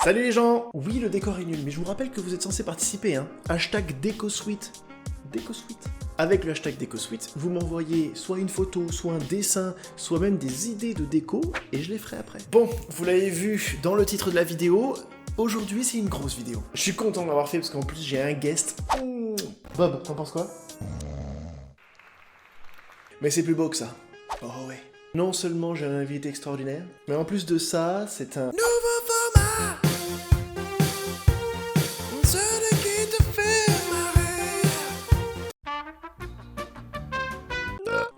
Salut les gens! Oui, le décor est nul, mais je vous rappelle que vous êtes censé participer, hein. Hashtag DécoSuite. DécoSuite. Avec le hashtag DécoSuite, vous m'envoyez soit une photo, soit un dessin, soit même des idées de déco, et je les ferai après. Bon, vous l'avez vu dans le titre de la vidéo, aujourd'hui c'est une grosse vidéo. Je suis content de l'avoir fait parce qu'en plus j'ai un guest. Bob, t'en penses quoi? Mais c'est plus beau que ça. Oh ouais. Non seulement j'ai un invité extraordinaire, mais en plus de ça, c'est un nouveau format. Celui qui te fait marrer.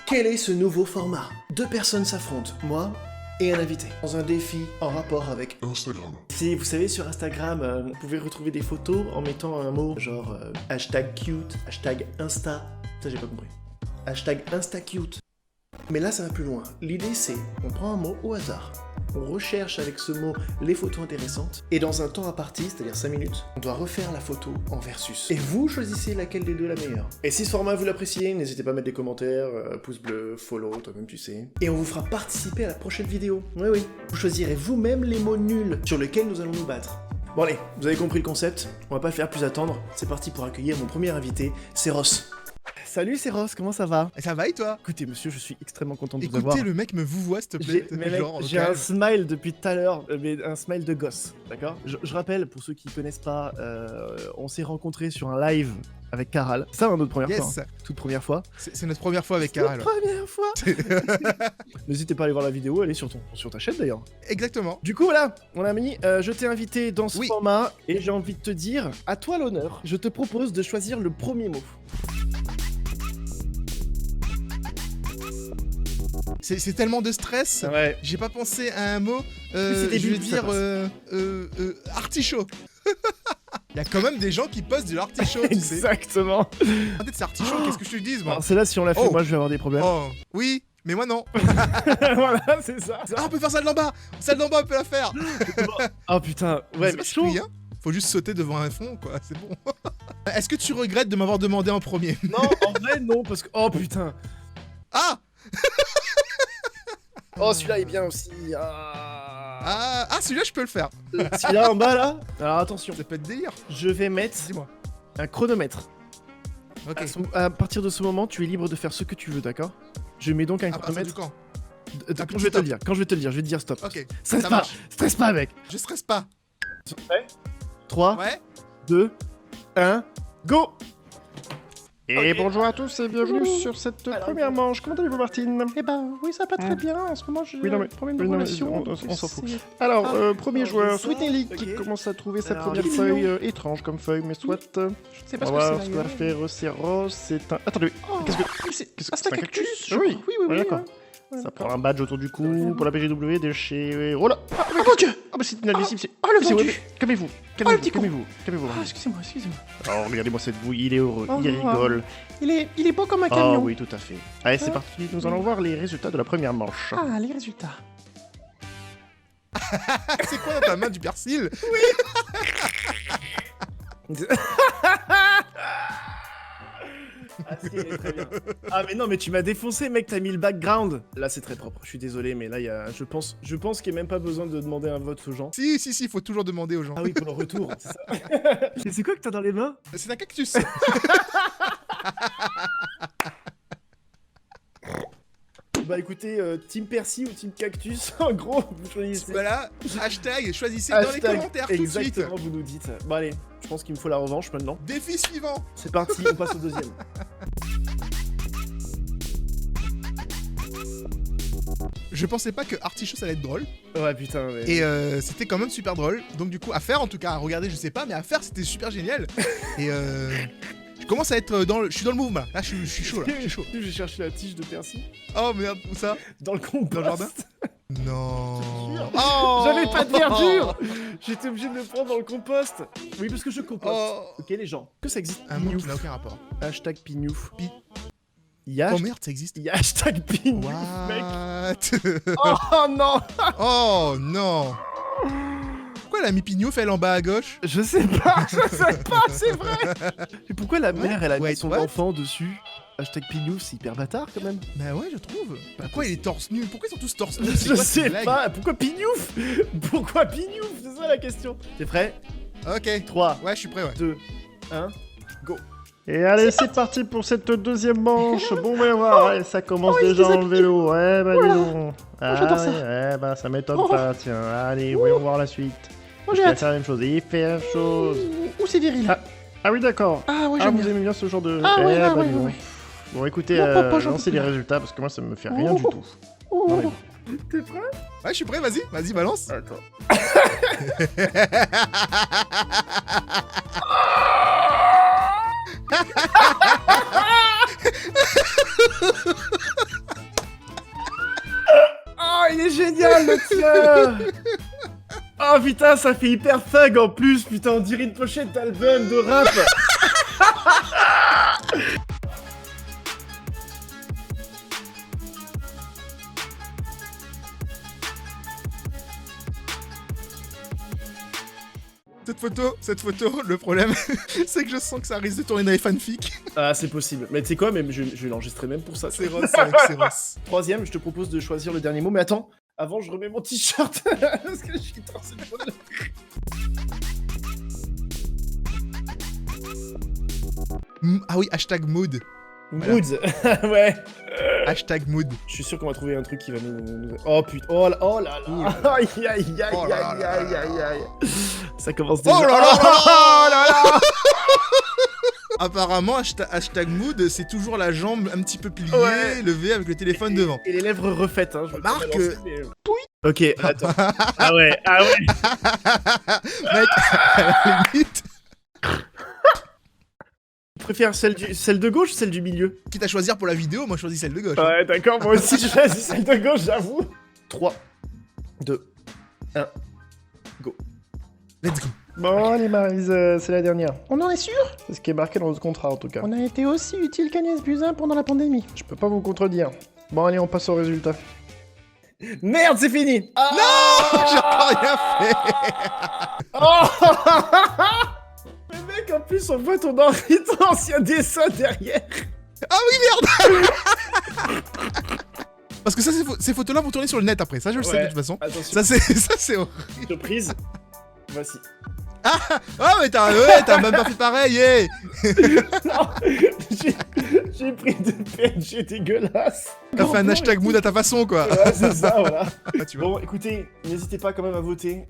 Quel est ce nouveau format? Deux personnes s'affrontent, moi et un invité, dans un défi en rapport avec Instagram. Si vous savez, sur Instagram, vous pouvez retrouver des photos en mettant un mot genre hashtag cute, hashtag Insta. Ça j'ai pas compris. Hashtag InstaCute. Mais là, ça va plus loin. L'idée, c'est, on prend un mot au hasard, on recherche avec ce mot les photos intéressantes, et dans un temps imparti, c'est-à-dire 5 minutes, on doit refaire la photo en versus. Et vous choisissez laquelle des deux la meilleure. Et si ce format vous l'appréciez, n'hésitez pas à mettre des commentaires, pouce bleu, follow, toi-même tu sais. Et on vous fera participer à la prochaine vidéo. Oui, oui. Vous choisirez vous-même les mots nuls sur lesquels nous allons nous battre. Bon allez, vous avez compris le concept, on va pas faire plus attendre, c'est parti pour accueillir mon premier invité, c'est Ross. Salut, c'est Ross, comment ça va? Ça va et toi? Écoutez monsieur, je suis extrêmement content de vous avoir. Écoutez, le mec me vouvoie s'il te plaît. J'ai un smile depuis tout à l'heure, mais un smile de gosse, d'accord? Je rappelle, pour ceux qui connaissent pas, on s'est rencontrés sur un live avec Caral. Ça, notre première fois. Hein. Toute première fois. C'est notre première fois avec Caral. Notre première fois. N'hésitez pas à aller voir la vidéo, elle est sur ta chaîne d'ailleurs. Exactement. Du coup, voilà, mon ami, je t'ai invité dans ce format et j'ai envie de te dire, à toi l'honneur, je te propose de choisir le premier mot. C'est tellement de stress. Ouais. J'ai pas pensé à un mot. Je vais dire artichaut. Il y a quand même des gens qui postent de l'artichaut. Exactement. Peut-être c'est artichaut. Qu'est-ce que je te dis moi? C'est là si on l'a fait, moi je vais avoir des problèmes. Oh oui, mais moi non. Voilà, c'est ça. Ah, on peut faire celle d'en bas. Celle d'en bas, on peut la faire. Oh putain, ouais. C'est pas chaud. Hein. Faut juste sauter devant un fond, quoi. C'est bon. Est-ce que tu regrettes de m'avoir demandé en premier? Non, en vrai non, parce que oh putain. Ah. Oh, celui-là est bien aussi. Ah, celui-là, je peux le faire. Celui-là en bas, là. Alors attention. Ça peut être délire. Je vais mettre un chronomètre. Ok. À partir de ce moment, tu es libre de faire ce que tu veux, d'accord? Je mets donc un chronomètre. Quand je vais te le dire. Quand je vais te le dire, je vais te dire stop. Ok. Stresse pas, mec. Je stresse pas. Ouais. 3, ouais. 2, 1, go! Et bonjour à tous et bienvenue sur cette première manche. Comment allez-vous, Martine? Eh ben, oui, ça va pas très bien. En ce moment, j'ai un problème de relation. On s'en fout. Alors, premier joueur, Sweet Nelly, qui commence à trouver sa première feuille étrange comme feuille, mais soit. Je ne sais pas ce que c'est. Ce qu'on va faire, c'est Ross, c'est un. Attendez, c'est un cactus? Oui, d'accord. Ça prend un badge autour du cou pour la BGW de chez... Oh là! Oh mon dieu! Ah bah c'est inadmissible, c'est... Oh le vendu! Calmez-vous, calmez-vous. Excusez-moi. Oh, regardez-moi cette bouille, il est heureux, il rigole. Il est beau comme un camion. Oh oui, tout à fait. Allez, c'est parti, nous allons voir les résultats de la première manche. Ah, les résultats. C'est quoi dans ta main, du persil? Oui. Ah, si, elle est très bien. Ah mais non, mais tu m'as défoncé, mec, t'as mis le background. Là c'est très propre, je suis désolé, mais là il y a, je pense qu'il n'y a même pas besoin de demander un vote aux gens. Si, faut toujours demander aux gens. Ah oui, pour le retour, c'est ça. Mais c'est quoi que t'as dans les mains? C'est un cactus. Bah écoutez, Team Percy ou Team Cactus, en gros, vous choisissez. Voilà, hashtag, choisissez dans les commentaires tout de suite. Exactement, vous nous dites. Bon allez, je pense qu'il me faut la revanche maintenant. Défi suivant. C'est parti, on passe au deuxième. Je pensais pas que artichaut ça allait être drôle. Ouais putain, mais... Et c'était quand même super drôle. Donc du coup, à faire en tout cas, à regarder je sais pas, mais à faire c'était super génial. Et je commence à être dans le... Je suis dans le mouvement. Là, je suis chaud là. Je suis chaud. J'ai cherché la tige de Percy. Oh merde, où ça? Dans le compost. Dans le jardin. Non. Oh, j'avais pas de verdure. J'étais obligé de le prendre dans le compost. Oui, parce que je composte. Ok les gens, que ça existe? Un mot qui n'a aucun rapport. Hashtag pignouf. Oh merde, ça existe. Il y a hashtag pignouf, mec. Oh non. Oh non. Pourquoi elle a mis pignouf elle en bas à gauche? Je sais pas, c'est vrai. Et pourquoi la mère elle a mis son enfant dessus? Hashtag Pignouf, c'est hyper bâtard quand même. Bah ouais, je trouve. Pourquoi il est torse nu? Pourquoi ils sont tous torse nu? Je sais pas, pourquoi Pignouf? Pourquoi Pignouf? C'est ça la question. T'es prêt? Ok. 3, Ouais, je suis prêt, ouais. 2, 1, go. Et allez, c'est parti pour cette deuxième manche. Bon, ben voilà, allez, ça commence déjà en vélo. Ouais, bah dis donc. j'adore ça. Ouais, bah ça m'étonne pas, tiens. Allez, voyons voir la suite. Moi Il j'ai va hâte. faire la même chose. Il fait la même chose. Où c'est viril? Ah oui, d'accord. Ah ouais, Ah, j'aime vous bien. aimez bien ce genre de... Ah ouais, bah ouais, dis donc. ouais. Bon, écoutez, Non, pas, j'en lancez peux les plus. résultats parce que moi ça me fait rien du tout. Non, mais bon. T'es prêt? Ouais, je suis prêt, vas-y. Vas-y, balance. Attends. Oh, il est génial le tien! Oh putain, ça fait hyper thug en plus, putain, on dirait une pochette d'album de rap! Cette photo, le problème, c'est que je sens que ça risque de tourner dans les fanfics. Ah, c'est possible. Mais tu sais quoi, même je vais l'enregistrer même pour ça. C'est Ross, avec c'est Ross. Troisième, je te propose de choisir le dernier mot, mais attends, avant je remets mon t-shirt parce que je suis torse de bonheur. Ah oui, hashtag mood. Moods, ouais. Hashtag mood. Je suis sûr qu'on va trouver un truc qui va nous... Oh putain, oh là là. Aïe aïe aïe Oh là aïe là aïe là aïe aïe. Ça commence déjà. Oh là là là là. Oh là là. Apparemment, hashtag mood, c'est toujours la jambe un petit peu pliée, Ouais. levée avec le téléphone devant. Et les lèvres refaites, hein. Je veux pas Remarque, balancer, mais- Ok, attends. Ah ouais. Mec, à la limite, Tu préfères celle de gauche ou celle du milieu? quitte à choisir pour la vidéo, moi je choisis celle de gauche. Ouais, d'accord, moi aussi je choisis celle de gauche, j'avoue. 3, 2, 1, go. Let's go. Bon, allez, Maryse, c'est la dernière. On en est sûr? C'est ce qui est marqué dans notre contrat en tout cas. On a été aussi utile qu'Agnès Buzyn pendant la pandémie. Je peux pas vous contredire. Bon, allez, on passe au résultat. Merde, c'est fini! J'ai encore rien fait. Oh Mais mec, en plus, on voit ton ancien dessin derrière. Ah oui, merde. Parce que ça, ces photos-là vont tourner sur le net après, ça je le sais de toute façon. Attention, Ça c'est horrible. surprise. Voici. Ah mais t'as même pas fait pareil, eh. Non, j'ai pris des PNG dégueulasses. T'as fait un hashtag mood à ta façon quoi. Ouais, c'est ça, voilà. Ah, tu vois. Bon, écoutez, n'hésitez pas quand même à voter.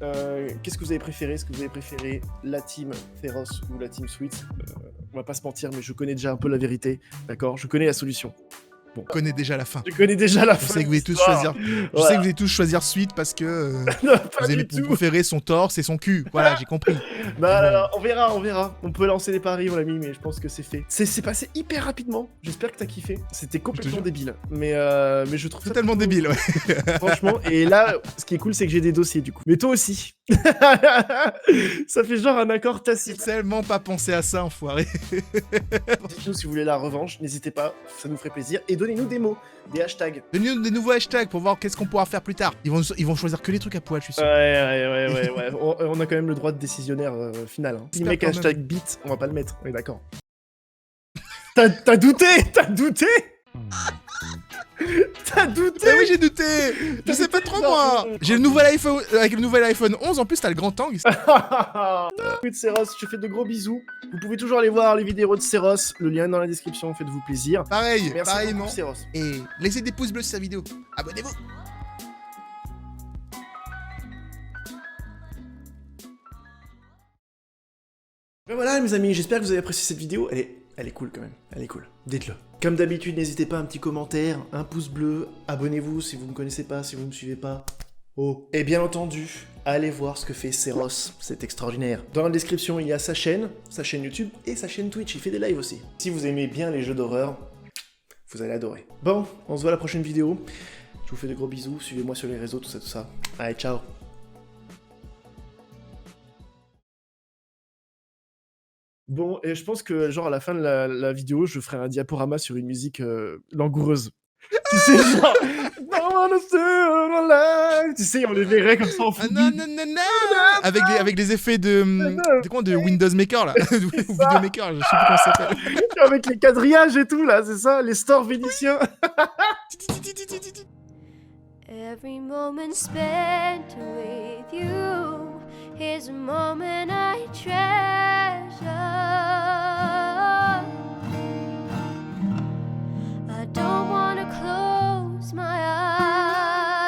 Qu'est-ce que vous avez préféré? Est-ce que vous avez préféré la team Féroce ou la team Sweet? On va pas se mentir, mais je connais déjà un peu la vérité, d'accord? Je connais la solution. On connaît déjà la fin. Je connais déjà la Je fin. sais que vous allez tous l'histoire. choisir. Je Voilà. sais que vous allez tous choisir suite parce que Non, pas vous aimez du vous tout. préférez son torse et son cul. Voilà, j'ai compris. Bah, non, on verra. On peut lancer les paris, mon ami, mais je pense que c'est fait. C'est passé hyper rapidement. J'espère que t'as kiffé. C'était complètement jure. débile. Mais je trouve ça Totalement débile, ouais. franchement. Et là, ce qui est cool, c'est que j'ai des dossiers du coup. Mais toi aussi. Ça fait genre un accord J'ai tacite. tellement pas pensé à ça, enfoiré. Dites-nous si vous voulez la revanche. N'hésitez pas, ça nous ferait plaisir. Et donnez-nous des mots, des hashtags. Donnez-nous des nouveaux hashtags pour voir qu'est-ce qu'on pourra faire plus tard. Ils vont choisir que les trucs à poil, je suis sûr. Ouais. On a quand même le droit de décisionnaire final. Hein. Si J'espère mec quand même. hashtag beat, on va pas le mettre. On est d'accord. T'as douté? T'as douté? T'as douté? Eh oui, j'ai douté. Je sais pas trop moi. J'ai le nouvel iPhone avec le nouvel iPhone 11 en plus, t'as le grand angle. Écoute Seros, je te fais de gros bisous. Vous pouvez toujours aller voir les vidéos de Seros, le lien est dans la description, faites-vous plaisir. Pareil, Merci pareillement. beaucoup Seros. Et laissez des pouces bleus sur sa vidéo. Abonnez-vous. Ben voilà mes amis, j'espère que vous avez apprécié cette vidéo, elle est cool quand même, elle est cool, dites-le. Comme d'habitude, n'hésitez pas, un petit commentaire, un pouce bleu, abonnez-vous si vous ne me connaissez pas, si vous ne me suivez pas. Oh. Et bien entendu, allez voir ce que fait Seros, c'est extraordinaire. Dans la description, il y a sa chaîne YouTube et sa chaîne Twitch, il fait des lives aussi. Si vous aimez bien les jeux d'horreur, vous allez adorer. Bon, on se voit à la prochaine vidéo. Je vous fais de gros bisous, suivez-moi sur les réseaux, tout ça. Allez, ciao. Bon, et je pense que genre à la fin de la vidéo, je ferai un diaporama sur une musique langoureuse. Tu sais, genre... Non wanna stay alive. Tu sais, on les verrait comme ça en fou. Avec les effets de Windows Maker là, ou Video Maker, je sais plus comment ça s'appelle. Avec les quadrillages et tout, là, c'est ça, les stores vénitiens. Every moment spent with you is a moment I treasure. I don't want to close my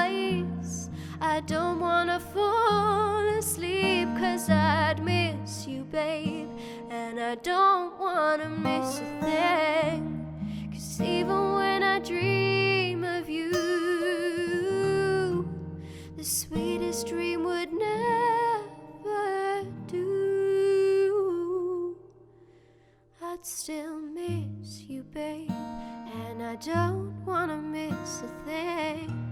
eyes. I don't want to fall asleep 'cause I'd miss you, babe. And I don't want to miss a thing. 'Cause even when I dream of you, the sweetest dream would never do. I'd still miss you, babe, and I don't wanna miss a thing.